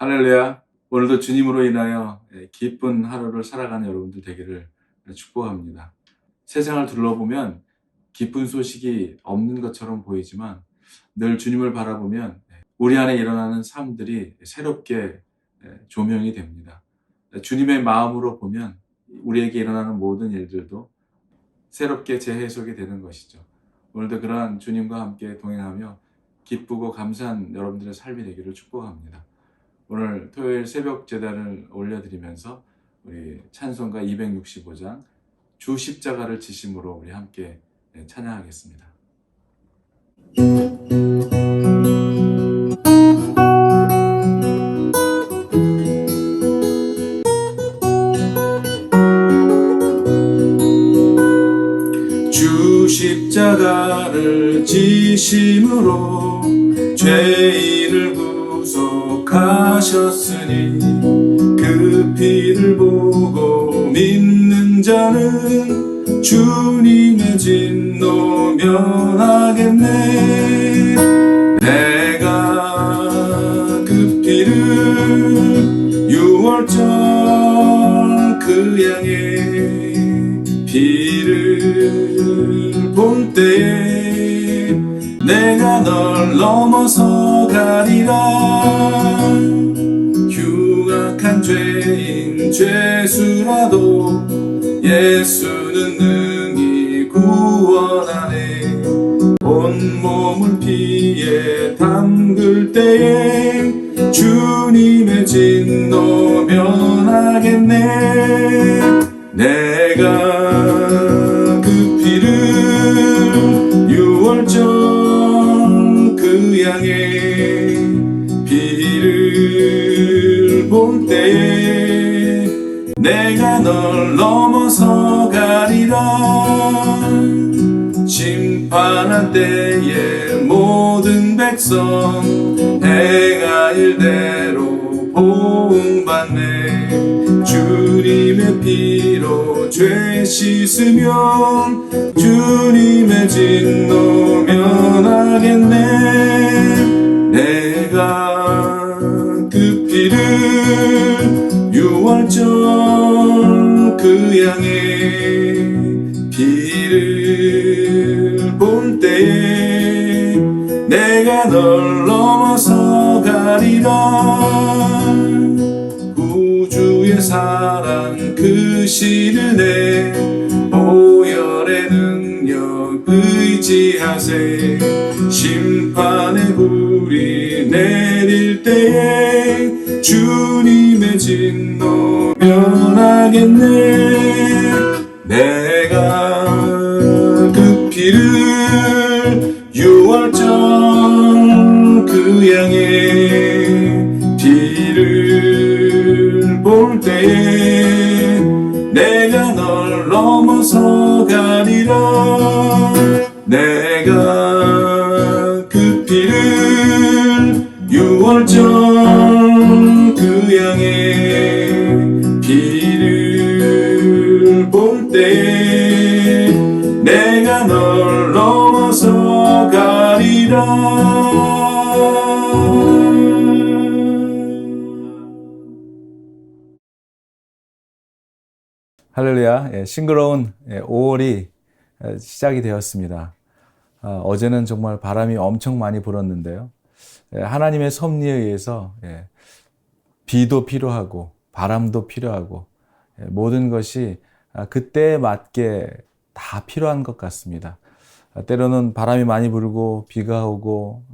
할렐루야. 오늘도 주님으로 인하여 기쁜 하루를 살아가는 여러분들 되기를 축복합니다. 세상을 둘러보면 기쁜 소식이 없는 것처럼 보이지만 늘 주님을 바라보면 우리 안에 일어나는 삶들이 새롭게 조명이 됩니다. 주님의 마음으로 보면 우리에게 일어나는 모든 일들도 새롭게 재해석이 되는 것이죠. 오늘도 그러한 주님과 함께 동행하며 기쁘고 감사한 여러분들의 삶이 되기를 축복합니다. 오늘 토요일 새벽 제단을 올려드리면서 우리 찬송가 265장 주 십자가를 지심으로 우리 함께 찬양하겠습니다. 주 십자가를 지심으로 죄인을 구속하셨으니 그 피를 보고 믿는 자는 주님의 진노 면하겠네. 내가 그 피를 유월절 그 양의 피를 볼 때에 내가 널 넘어서 가리라. 흉악한 죄인 죄수라도 예수는 능히 구원하네. 온몸을 피에 담글 때에 주님의 진노 면하겠네. 내가 그 피를 유월절 그 양의 피를 볼 때에 내가 널 넘어서 가리라. 심판할 때에 모든 백성 해가 일대로 보응받네. 주님의 피로 죄 씻으면 주님의 진노 면하겠네. 내가 그 피를 유월절 그 양의 피를 볼 때에 내가 널 넘어서 가리라. 구주의 사랑 그 시르네 보혈의 능력 의지하세. 심판의 불이 내릴 때에 주님의 진노 면하겠네. 내가 그 피를 유월절 그 양의 피를 볼 때에 내가 널 넘어서 가리라. 내가 그 피를 유월절 그 양의 피를 볼 때에 내가 널 넘어서 가리라. 할렐루야. 싱그러운 5월이 시작이 되었습니다. 어제는 정말 바람이 엄청 많이 불었는데요. 하나님의 섭리에 의해서 비도 필요하고 바람도 필요하고 모든 것이 그때에 맞게 다 필요한 것 같습니다. 때로는 바람이 많이 불고 비가 오고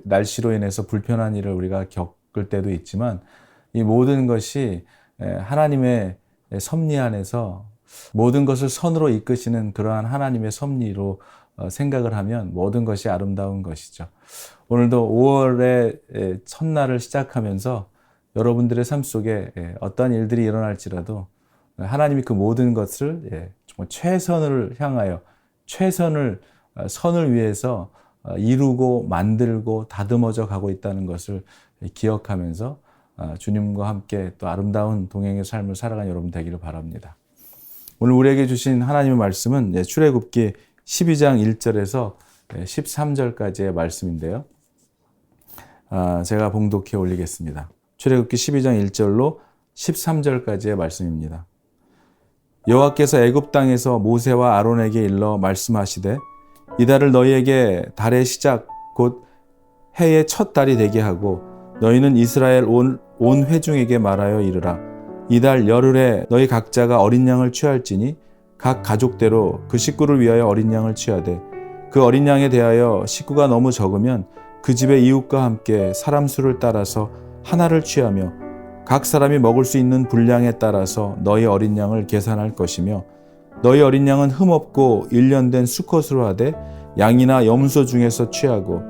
날씨로 인해서 불편한 일을 우리가 겪을 때도 있지만 이 모든 것이 하나님의 섭리 안에서 모든 것을 선으로 이끄시는 그러한 하나님의 섭리로 생각을 하면 모든 것이 아름다운 것이죠. 오늘도 5월의 첫날을 시작하면서 여러분들의 삶 속에 어떤 일들이 일어날지라도 하나님이 그 모든 것을 정말 최선을 향하여 선을 위해서 이루고 만들고 다듬어져 가고 있다는 것을 기억하면서 주님과 함께 또 아름다운 동행의 삶을 살아가는 여러분 되기를 바랍니다. 오늘 우리에게 주신 하나님의 말씀은 출애굽기 12장 1절에서 13절까지의 말씀인데요. 제가 봉독해 올리겠습니다. 출애굽기 12장 1절로 13절까지의 말씀입니다. 여호와께서 애굽 땅에서 모세와 아론에게 일러 말씀하시되 이달을 너희에게 달의 시작 곧 해의 첫 달이 되게 하고 너희는 이스라엘 온 회중에게 말하여 이르라. 이달 열흘에 너희 각자가 어린 양을 취할지니 각 가족대로 그 식구를 위하여 어린 양을 취하되 그 어린 양에 대하여 식구가 너무 적으면 그 집의 이웃과 함께 사람 수를 따라서 하나를 취하며 각 사람이 먹을 수 있는 분량에 따라서 너희 어린 양을 계산할 것이며 너희 어린 양은 흠없고 1년 된 수컷으로 하되 양이나 염소 중에서 취하고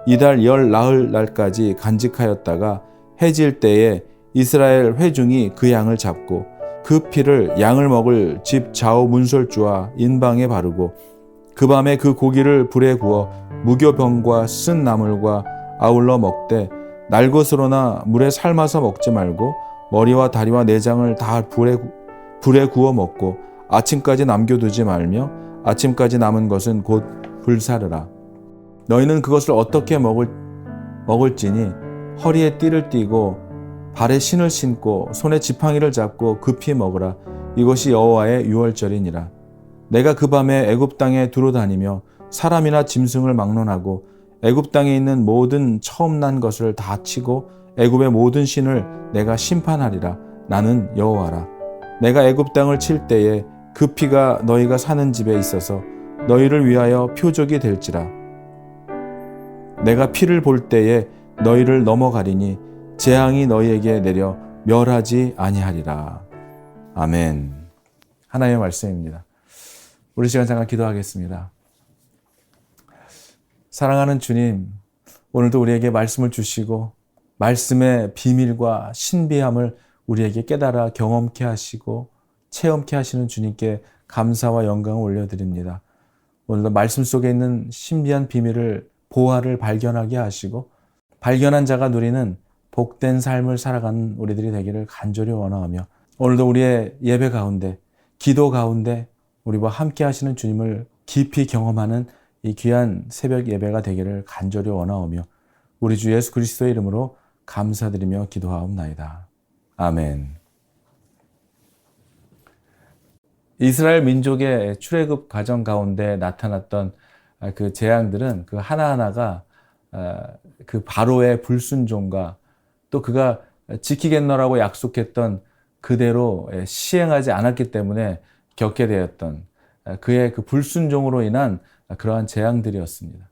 이달 열 나흘 날까지 간직하였다가 해질 때에 이스라엘 회중이 그 양을 잡고 그 피를 양을 먹을 집 좌우 문설주와 인방에 바르고 그 밤에 그 고기를 불에 구워 무교병과 쓴 나물과 아울러 먹되 날것으로나 물에 삶아서 먹지 말고 머리와 다리와 내장을 다 불에 구워 먹고 아침까지 남겨두지 말며 아침까지 남은 것은 곧 불사르라. 너희는 그것을 어떻게 먹을지니 허리에 띠를 띠고 발에 신을 신고 손에 지팡이를 잡고 급히 먹으라. 이것이 여호와의 유월절이니라. 내가 그 밤에 애굽 땅에 두루 다니며 사람이나 짐승을 막론하고 애굽 땅에 있는 모든 처음 난 것을 다 치고 애굽의 모든 신을 내가 심판하리라. 나는 여호와라. 내가 애굽 땅을 칠 때에 그 피가 너희가 사는 집에 있어서 너희를 위하여 표적이 될지라. 내가 피를 볼 때에 너희를 넘어가리니 재앙이 너희에게 내려 멸하지 아니하리라. 아멘. 하나님의 말씀입니다. 우리 시간 잠깐 기도하겠습니다. 사랑하는 주님, 오늘도 우리에게 말씀을 주시고 말씀의 비밀과 신비함을 우리에게 깨달아 경험케 하시고 체험케 하시는 주님께 감사와 영광을 올려드립니다. 오늘도 말씀 속에 있는 신비한 비밀을 보화를 발견하게 하시고 발견한 자가 누리는 복된 삶을 살아가는 우리들이 되기를 간절히 원하며 오늘도 우리의 예배 가운데 기도 가운데 우리와 함께 하시는 주님을 깊이 경험하는 이 귀한 새벽 예배가 되기를 간절히 원하오며 우리 주 예수 그리스도의 이름으로 감사드리며 기도하옵나이다. 아멘. 이스라엘 민족의 출애굽 과정 가운데 나타났던 그 재앙들은 그 하나하나가 그 바로의 불순종과 또 그가 지키겠노라고 약속했던 그대로 시행하지 않았기 때문에 겪게 되었던 그의 그 불순종으로 인한 그러한 재앙들이었습니다.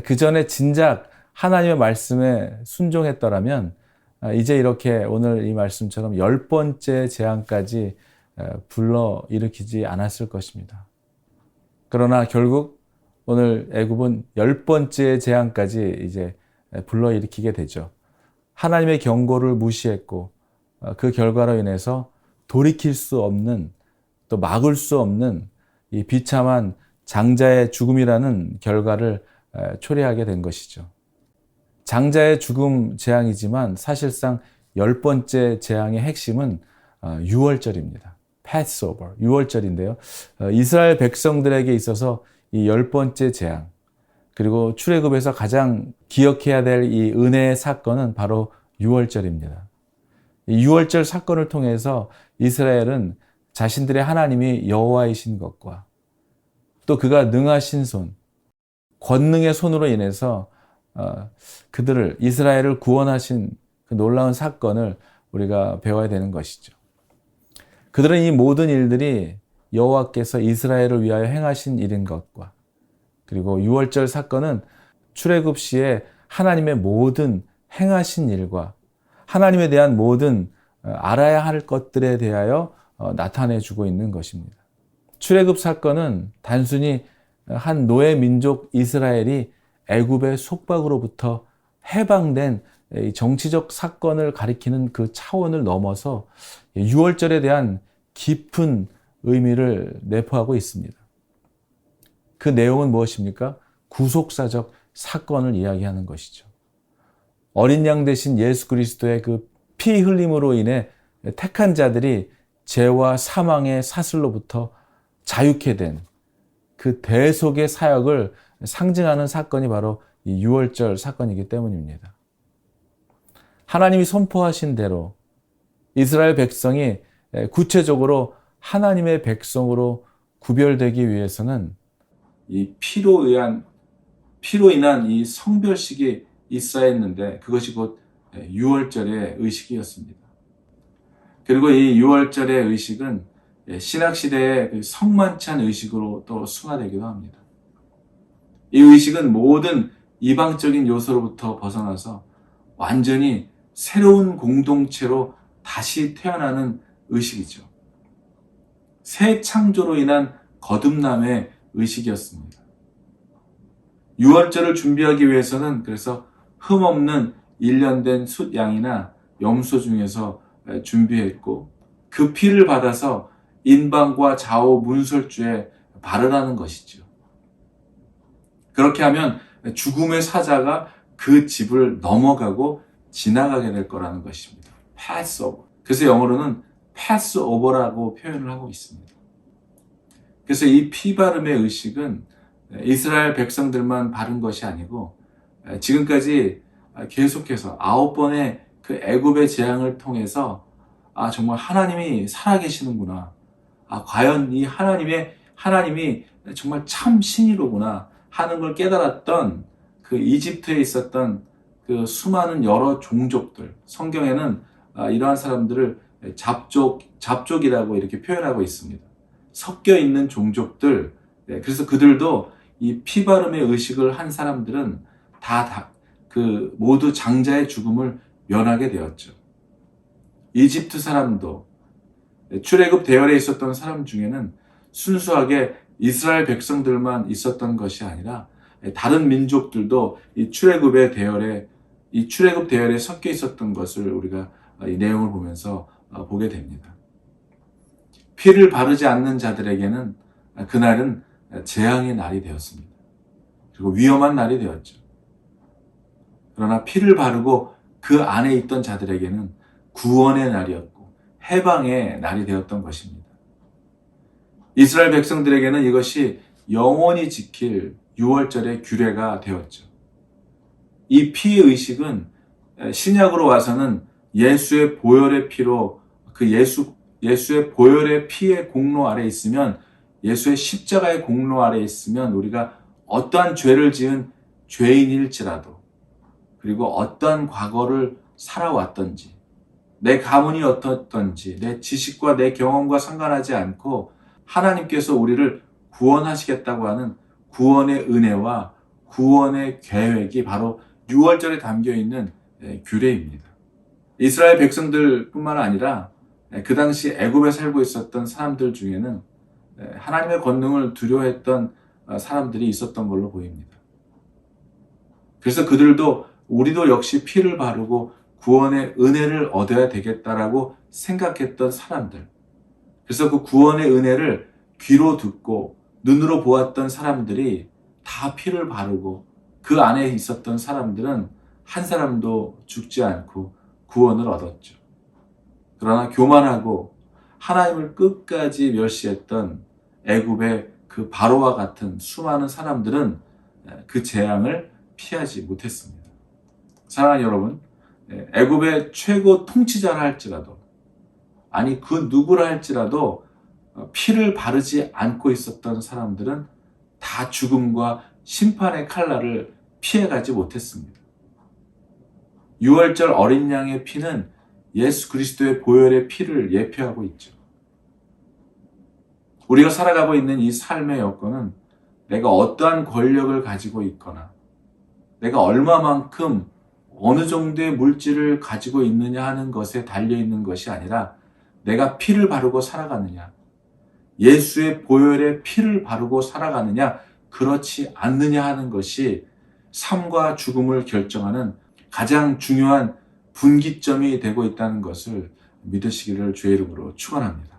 그 전에 진작 하나님의 말씀에 순종했더라면 이제 이렇게 오늘 이 말씀처럼 10번째 재앙까지 불러일으키지 않았을 것입니다. 그러나 결국 오늘 애굽은 10번째 재앙까지 이제 불러일으키게 되죠. 하나님의 경고를 무시했고 그 결과로 인해서 돌이킬 수 없는 또 막을 수 없는 이 비참한 장자의 죽음이라는 결과를 초래하게 된 것이죠. 장자의 죽음 재앙이지만 사실상 10번째 재앙의 핵심은 유월절입니다. Passover, 유월절인데요. 이스라엘 백성들에게 있어서 이 10번째 재앙, 그리고 출애굽에서 가장 기억해야 될 이 은혜의 사건은 바로 유월절입니다. 이 유월절 사건을 통해서 이스라엘은 자신들의 하나님이 여호와이신 것과 또 그가 능하신 손, 권능의 손으로 인해서 그들을 이스라엘을 구원하신 그 놀라운 사건을 우리가 배워야 되는 것이죠. 그들은 이 모든 일들이 여호와께서 이스라엘을 위하여 행하신 일인 것과 그리고 유월절 사건은 출애굽 시에 하나님의 모든 행하신 일과 하나님에 대한 모든 알아야 할 것들에 대하여 나타내주고 있는 것입니다. 출애굽 사건은 단순히 한 노예 민족 이스라엘이 애굽의 속박으로부터 해방된 정치적 사건을 가리키는 그 차원을 넘어서 유월절에 대한 깊은 의미를 내포하고 있습니다. 그 내용은 무엇입니까? 구속사적 사건을 이야기하는 것이죠. 어린 양 대신 예수 그리스도의 그 피 흘림으로 인해 택한 자들이 죄와 사망의 사슬로부터 자유케 된 그 대속의 사역을 상징하는 사건이 바로 이 유월절 사건이기 때문입니다. 하나님이 선포하신 대로 이스라엘 백성이 구체적으로 하나님의 백성으로 구별되기 위해서는 이 피로 인한 이 성별식이 있어야 했는데 그것이 곧 유월절의 의식이었습니다. 그리고 이 유월절의 의식은 신학시대의 그 성만찬 의식으로 또 승화되기도 합니다. 이 의식은 모든 이방적인 요소로부터 벗어나서 완전히 새로운 공동체로 다시 태어나는 의식이죠. 새 창조로 인한 거듭남의 의식이었습니다. 유월절을 준비하기 위해서는 그래서 흠없는 일련된 숫양이나 염소 중에서 준비했고 그 피를 받아서 인방과 좌우 문설주에 바르라는 것이죠. 그렇게 하면 죽음의 사자가 그 집을 넘어가고 지나가게 될 거라는 것입니다. Passover. 그래서 영어로는 Passover라고 표현을 하고 있습니다. 그래서 이 피바름의 의식은 이스라엘 백성들만 바른 것이 아니고 지금까지 계속해서 9번의 그 애굽의 재앙을 통해서 정말 하나님이 살아계시는구나. 과연 이 하나님이 정말 참 신이로구나 하는 걸 깨달았던 그 이집트에 있었던 그 수많은 여러 종족들, 성경에는 이러한 사람들을 잡족이라고 이렇게 표현하고 있습니다. 섞여 있는 종족들, 그래서 그들도 이 피바름의 의식을 한 사람들은 모두 장자의 죽음을 면하게 되었죠. 이집트 사람도 출애굽 대열에 있었던 사람 중에는 순수하게 이스라엘 백성들만 있었던 것이 아니라 다른 민족들도 이 출애굽 대열에 섞여 있었던 것을 우리가 이 내용을 보면서 보게 됩니다. 피를 바르지 않는 자들에게는 그날은 재앙의 날이 되었습니다. 그리고 위험한 날이 되었죠. 그러나 피를 바르고 그 안에 있던 자들에게는 구원의 날이었고 해방의 날이 되었던 것입니다. 이스라엘 백성들에게는 이것이 영원히 지킬 유월절의 규례가 되었죠. 이 피의 의식은 신약으로 와서는 예수의 보혈의 피로 예수의 보혈의 피의 공로 아래 있으면 예수의 십자가의 공로 아래 있으면 우리가 어떠한 죄를 지은 죄인일지라도 그리고 어떠한 과거를 살아왔던지 내 가문이 어떻던지 내 지식과 내 경험과 상관하지 않고 하나님께서 우리를 구원하시겠다고 하는 구원의 은혜와 구원의 계획이 바로 유월절에 담겨있는 규례입니다. 이스라엘 백성들뿐만 아니라 그 당시 애굽에 살고 있었던 사람들 중에는 하나님의 권능을 두려워했던 사람들이 있었던 걸로 보입니다. 그래서 그들도 우리도 역시 피를 바르고 구원의 은혜를 얻어야 되겠다라고 생각했던 사람들. 그래서 그 구원의 은혜를 귀로 듣고 눈으로 보았던 사람들이 다 피를 바르고 그 안에 있었던 사람들은 한 사람도 죽지 않고 구원을 얻었죠. 그러나 교만하고 하나님을 끝까지 멸시했던 애굽의 그 바로와 같은 수많은 사람들은 그 재앙을 피하지 못했습니다. 사랑하는 여러분, 애굽의 최고 통치자라 할지라도 아니 그 누구라 할지라도 피를 바르지 않고 있었던 사람들은 다 죽음과 심판의 칼날을 피해가지 못했습니다. 유월절 어린 양의 피는 예수 그리스도의 보혈의 피를 예표하고 있죠. 우리가 살아가고 있는 이 삶의 여건은 내가 어떠한 권력을 가지고 있거나 내가 얼마만큼 어느 정도의 물질을 가지고 있느냐 하는 것에 달려있는 것이 아니라 내가 피를 바르고 살아가느냐, 예수의 보혈의 피를 바르고 살아가느냐, 그렇지 않느냐 하는 것이 삶과 죽음을 결정하는 가장 중요한 분기점이 되고 있다는 것을 믿으시기를 주의 이름으로 축원합니다.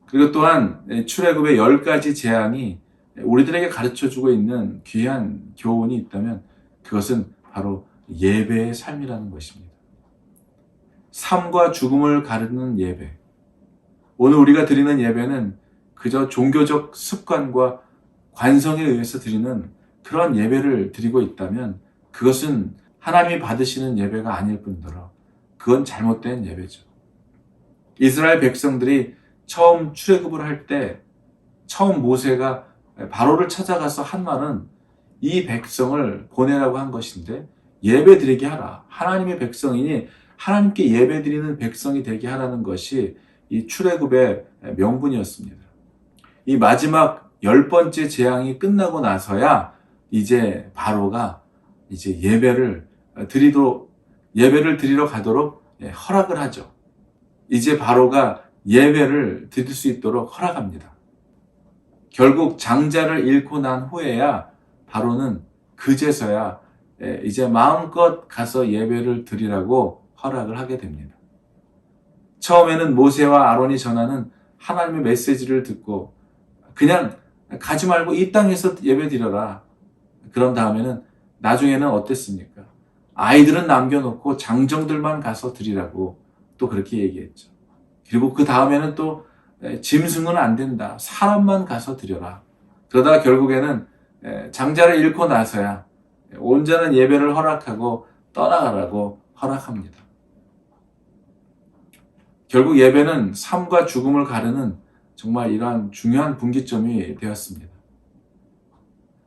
그리고 또한 출애굽의 10가지 재앙이 우리들에게 가르쳐주고 있는 귀한 교훈이 있다면 그것은 바로 예배의 삶이라는 것입니다. 삶과 죽음을 가르는 예배. 오늘 우리가 드리는 예배는 그저 종교적 습관과 관성에 의해서 드리는 그런 예배를 드리고 있다면 그것은 하나님이 받으시는 예배가 아닐 뿐더러 그건 잘못된 예배죠. 이스라엘 백성들이 처음 출애굽을 할 때 처음 모세가 바로를 찾아가서 한 말은 이 백성을 보내라고 한 것인데 예배 드리게 하라. 하나님의 백성이니 하나님께 예배 드리는 백성이 되게 하라는 것이 이 출애굽의 명분이었습니다. 이 마지막 10번째 재앙이 끝나고 나서야 이제 바로가 이제 예배를 드리러 가도록 허락을 하죠. 이제 바로가 예배를 드릴 수 있도록 허락합니다. 결국 장자를 잃고 난 후에야 바로는 그제서야 이제 마음껏 가서 예배를 드리라고 허락을 하게 됩니다. 처음에는 모세와 아론이 전하는 하나님의 메시지를 듣고 그냥 가지 말고 이 땅에서 예배 드려라. 그런 다음에는 나중에는 어땠습니까? 아이들은 남겨놓고 장정들만 가서 드리라고 또 그렇게 얘기했죠. 그리고 그 다음에는 또 짐승은 안 된다. 사람만 가서 드려라. 그러다가 결국에는 장자를 잃고 나서야 온전한 예배를 허락하고 떠나가라고 허락합니다. 결국 예배는 삶과 죽음을 가르는 정말 이러한 중요한 분기점이 되었습니다.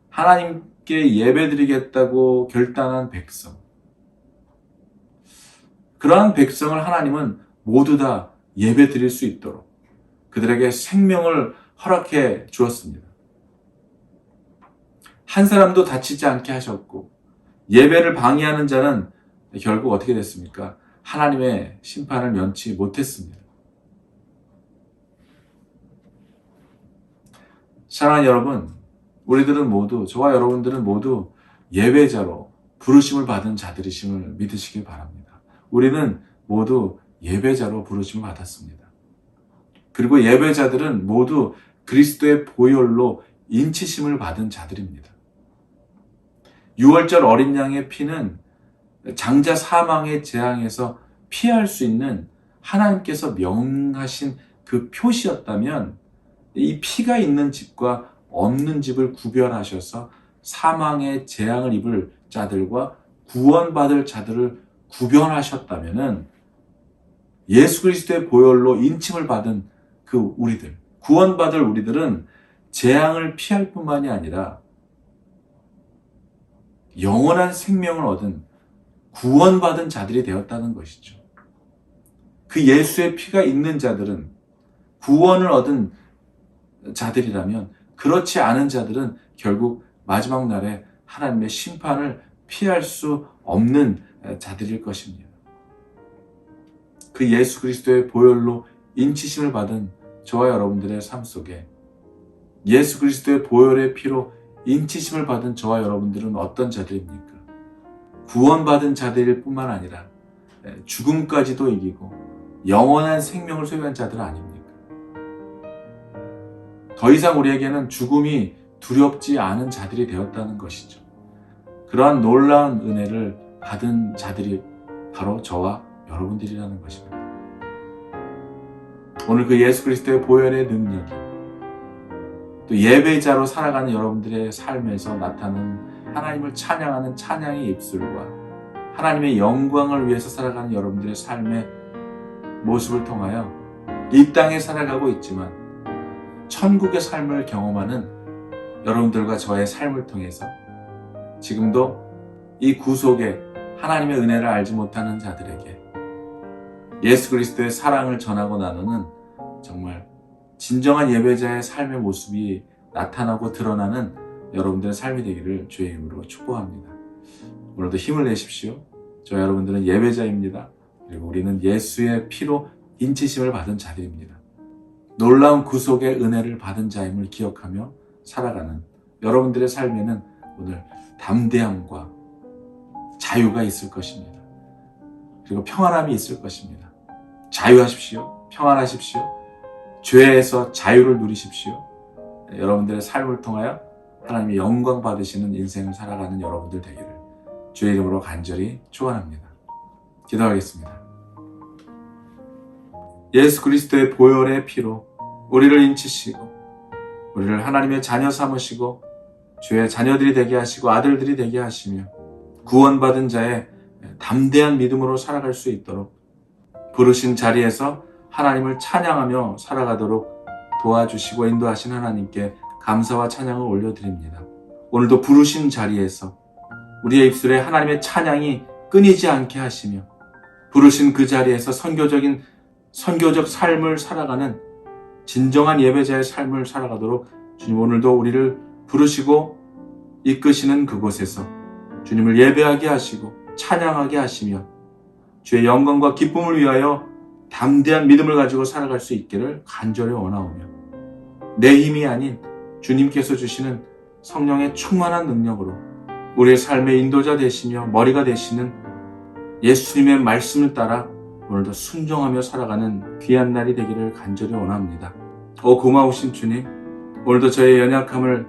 하나님께 예배드리겠다고 결단한 백성. 그러한 백성을 하나님은 모두 다 예배드릴 수 있도록 그들에게 생명을 허락해 주었습니다. 한 사람도 다치지 않게 하셨고 예배를 방해하는 자는 결국 어떻게 됐습니까? 하나님의 심판을 면치 못했습니다. 사랑하는 여러분, 우리들은 모두, 저와 여러분들은 모두 예배자로 부르심을 받은 자들이심을 믿으시길 바랍니다. 우리는 모두 예배자로 부르심을 받았습니다. 그리고 예배자들은 모두 그리스도의 보혈로 인치심을 받은 자들입니다. 유월절 어린 양의 피는 장자 사망의 재앙에서 피할 수 있는 하나님께서 명하신 그 표시였다면 이 피가 있는 집과 없는 집을 구별하셔서 사망의 재앙을 입을 자들과 구원받을 자들을 구별하셨다면 예수 그리스도의 보혈로 인침을 받은 그 우리들, 구원받을 우리들은 재앙을 피할 뿐만이 아니라 영원한 생명을 얻은 구원받은 자들이 되었다는 것이죠. 그 예수의 피가 있는 자들은 구원을 얻은 자들이라면 그렇지 않은 자들은 결국 마지막 날에 하나님의 심판을 피할 수 없는 자들일 것입니다. 그 예수 그리스도의 보혈로 인치심을 받은 저와 여러분들의 삶 속에 예수 그리스도의 보혈의 피로 인치심을 받은 저와 여러분들은 어떤 자들입니까? 구원받은 자들일 뿐만 아니라 죽음까지도 이기고 영원한 생명을 소유한 자들 아닙니까? 더 이상 우리에게는 죽음이 두렵지 않은 자들이 되었다는 것이죠. 그러한 놀라운 은혜를 받은 자들이 바로 저와 여러분들이라는 것입니다. 오늘 그 예수 그리스도의 보혈의 능력이 또 예배자로 살아가는 여러분들의 삶에서 나타나는 하나님을 찬양하는 찬양의 입술과 하나님의 영광을 위해서 살아가는 여러분들의 삶의 모습을 통하여 이 땅에 살아가고 있지만 천국의 삶을 경험하는 여러분들과 저의 삶을 통해서 지금도 이 구속에 하나님의 은혜를 알지 못하는 자들에게 예수 그리스도의 사랑을 전하고 나누는 정말 진정한 예배자의 삶의 모습이 나타나고 드러나는 여러분들의 삶이 되기를 주의 이름으로 축복합니다. 오늘도 힘을 내십시오. 저 여러분들은 예배자입니다. 그리고 우리는 예수의 피로 인치심을 받은 자들입니다. 놀라운 구속의 은혜를 받은 자임을 기억하며 살아가는 여러분들의 삶에는 오늘 담대함과 자유가 있을 것입니다. 그리고 평안함이 있을 것입니다. 자유하십시오. 평안하십시오. 죄에서 자유를 누리십시오. 여러분들의 삶을 통하여 하나님의 영광 받으시는 인생을 살아가는 여러분들 되기를 주의 이름으로 간절히 축원합니다. 기도하겠습니다. 예수 그리스도의 보혈의 피로 우리를 인치시고 우리를 하나님의 자녀 삼으시고 주의 자녀들이 되게 하시고 아들들이 되게 하시며 구원받은 자의 담대한 믿음으로 살아갈 수 있도록 부르신 자리에서 하나님을 찬양하며 살아가도록 도와주시고 인도하신 하나님께 감사와 찬양을 올려드립니다. 오늘도 부르신 자리에서 우리의 입술에 하나님의 찬양이 끊이지 않게 하시며 부르신 그 자리에서 선교적 삶을 살아가는 진정한 예배자의 삶을 살아가도록 주님 오늘도 우리를 부르시고 이끄시는 그곳에서 주님을 예배하게 하시고 찬양하게 하시며 주의 영광과 기쁨을 위하여 담대한 믿음을 가지고 살아갈 수 있기를 간절히 원하오며 내 힘이 아닌 주님께서 주시는 성령의 충만한 능력으로 우리의 삶의 인도자 되시며 머리가 되시는 예수님의 말씀을 따라 오늘도 순종하며 살아가는 귀한 날이 되기를 간절히 원합니다. 고마우신 주님, 오늘도 저의 연약함을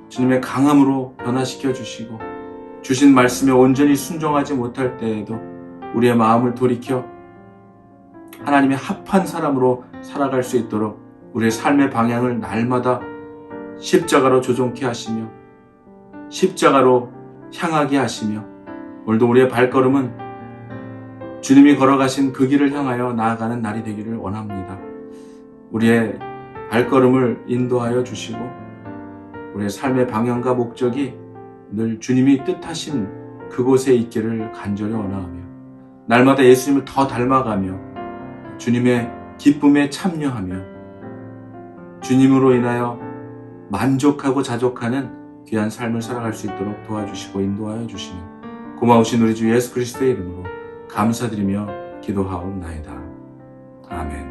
주님의 강함으로 변화시켜 주시고 주신 말씀에 온전히 순종하지 못할 때에도 우리의 마음을 돌이켜 하나님의 합한 사람으로 살아갈 수 있도록 우리의 삶의 방향을 날마다 십자가로 조종케 하시며 십자가로 향하게 하시며 오늘도 우리의 발걸음은 주님이 걸어가신 그 길을 향하여 나아가는 날이 되기를 원합니다. 우리의 발걸음을 인도하여 주시고 우리의 삶의 방향과 목적이 늘 주님이 뜻하신 그곳에 있기를 간절히 원하오며 날마다 예수님을 더 닮아가며 주님의 기쁨에 참여하며 주님으로 인하여 만족하고 자족하는 귀한 삶을 살아갈 수 있도록 도와주시고 인도하여 주시는 고마우신 우리 주 예수 그리스도의 이름으로 감사드리며 기도하옵나이다. 아멘.